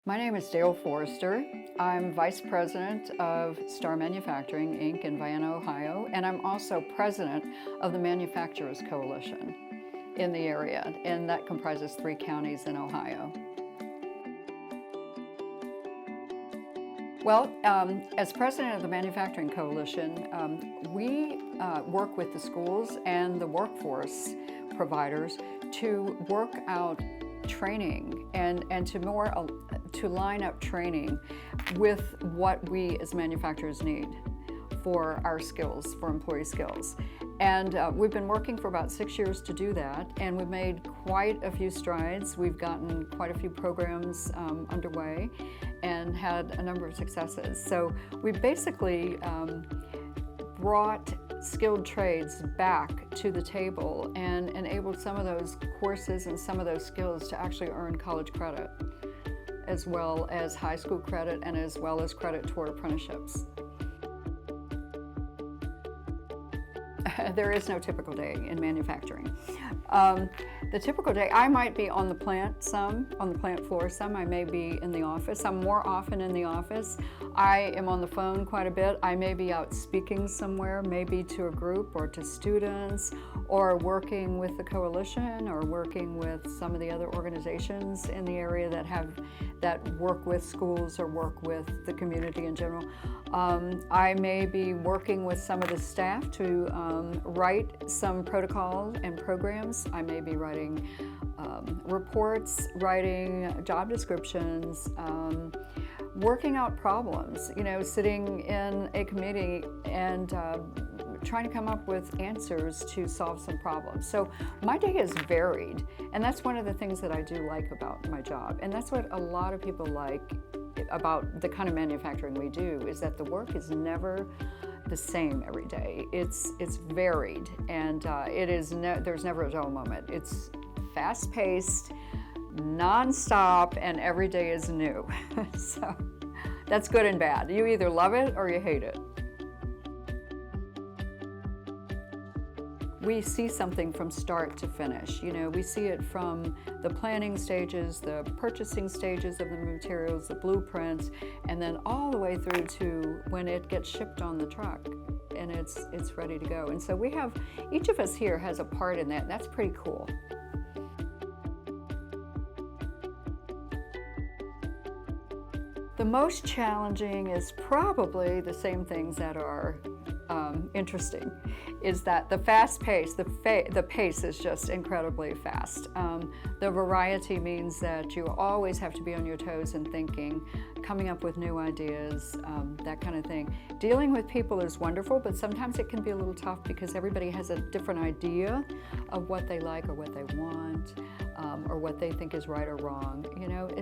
My name is Dale Forrester. I'm Vice President of Star Manufacturing, Inc. in Vienna, Ohio, and I'm also President of the Manufacturers Coalition in the area, and that comprises 3 counties in Ohio. Well, as President of the Manufacturing Coalition, we work with the schools and the workforce providers to work out training and to line up training with what we as manufacturers need for our skills, for employee skills. And we've been working for about 6 years to do that, and we've made quite a few strides. We've gotten quite a few programs underway and had a number of successes. So we basically brought skilled trades back to the towel and enabled some of those courses and some of those skills to actually earn college credit, as well as high school credit and as well as credit toward apprenticeships. There is no typical day in manufacturing. The typical day, I might be on the plant on the plant floor some. I may be in the office. I'm more often in the office. I am on the phone quite a bit. I may be out speaking somewhere, maybe to a group or to students, or working with the coalition, or working with some of the other organizations in the area that work with schools or work with the community in general. I may be working with some of the staff to write some protocols and programs. I may be writing reports, writing job descriptions, working out problems, sitting in a committee and trying to come up with answers to solve some problems. So my day is varied, and that's one of the things that I do like about my job. And that's what a lot of people like about the kind of manufacturing we do, is that the work is never the same every day. It's varied, and there's never a dull moment. It's fast-paced, non-stop, and every day is new. So that's good and bad. You either love it or you hate it. We see something from start to finish. We see it from the planning stages, the purchasing stages of the materials, the blueprints, and then all the way through to when it gets shipped on the truck and it's ready to go. And so each of us here has a part in that, and that's pretty cool. The most challenging is probably the same things that are interesting, is that the fast pace, the pace is just incredibly fast. The variety means that you always have to be on your toes and thinking, coming up with new ideas, that kind of thing. Dealing with people is wonderful, but sometimes it can be a little tough because everybody has a different idea of what they like or what they want, or what they think is right or wrong.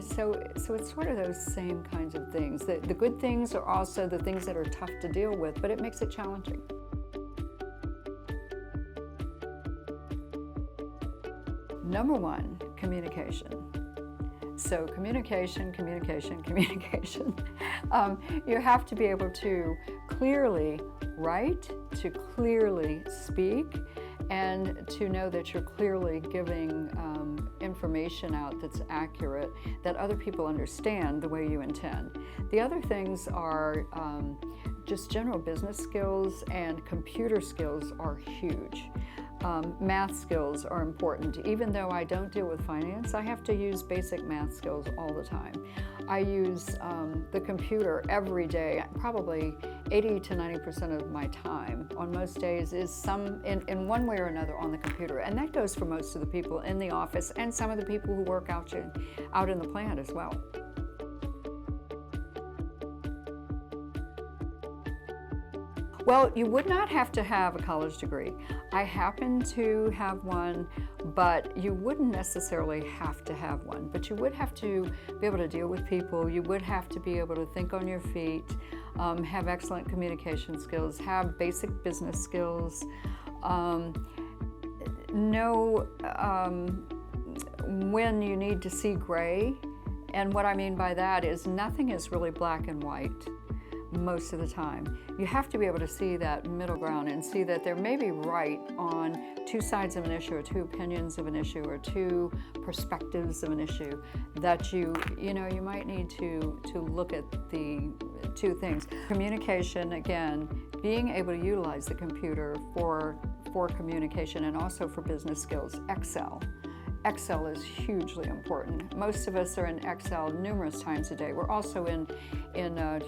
So it's sort of those same kinds of things. The good things are also the things that are tough to deal with, but it makes it challenging. Number 1, communication. So communication. You have to be able to clearly write, to clearly speak, and to know that you're clearly giving information out that's accurate, that other people understand the way you intend. The other things are just general business skills, and computer skills are huge. Math skills are important. Even though I don't deal with finance, I have to use basic math skills all the time. I use the computer every day. Probably 80 to 90% of my time on most days is in one way or another on the computer. And that goes for most of the people in the office and some of the people who work out in the plant as well. Well, you would not have to have a college degree. I happen to have one, but you wouldn't necessarily have to have one. But you would have to be able to deal with people. You would have to be able to think on your feet, have excellent communication skills, have basic business skills, know when you need to see gray. And what I mean by that is nothing is really black and white. most of the time. You have to be able to see that middle ground and see that there may be right on two sides of an issue, or two opinions of an issue, or two perspectives of an issue, that you might need to look at the two things. Communication, again, being able to utilize the computer for communication and also for business skills. Excel is hugely important. Most of us are in Excel numerous times a day. We're also in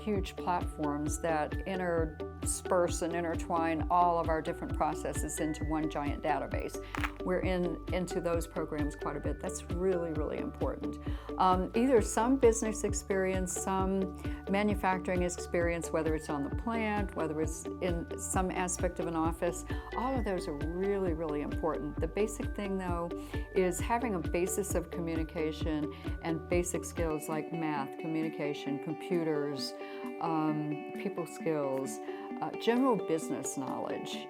huge platforms that intersperse and intertwine all of our different processes into one giant database. We're into those programs quite a bit. That's really, really important. Either some business experience, some manufacturing experience, whether it's on the plant, whether it's in some aspect of an office, all of those are really, really important. The basic thing, though, is having a basis of communication and basic skills like math, communication, computers, people skills, general business knowledge,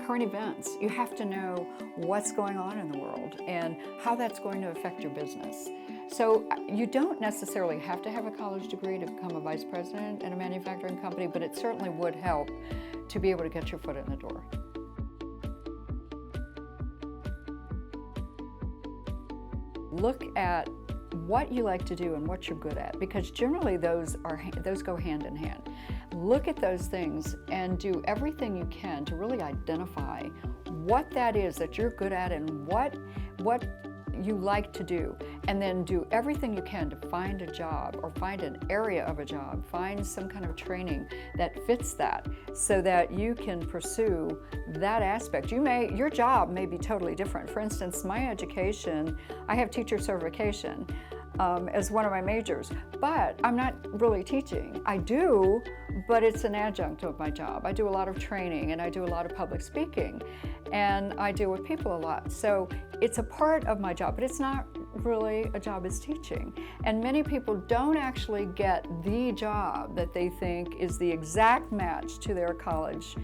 current events. You have to know what's going on in the world and how that's going to affect your business. So you don't necessarily have to have a college degree to become a vice president in a manufacturing company, but it certainly would help to be able to get your foot in the door. Look at what you like to do and what you're good at, because generally those go hand in hand. Look at those things and do everything you can to really identify what that is that you're good at and what you like to do, and then do everything you can to find a job or find an area of a job, find some kind of training that fits that, so that you can pursue that aspect. Your job may be totally different. For instance, my education, I have teacher certification as one of my majors, but I'm not really teaching. I do, but it's an adjunct of my job. I do a lot of training, and I do a lot of public speaking, and I deal with people a lot. So it's a part of my job, but it's not really a job as teaching. And many people don't actually get the job that they think is the exact match to their college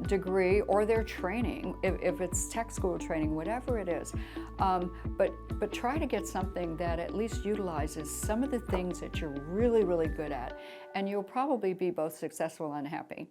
degree or their training, if it's tech school training, whatever it is. But try to get something that at least utilizes some of the things that you're really, really good at, and you'll probably be both successful and happy.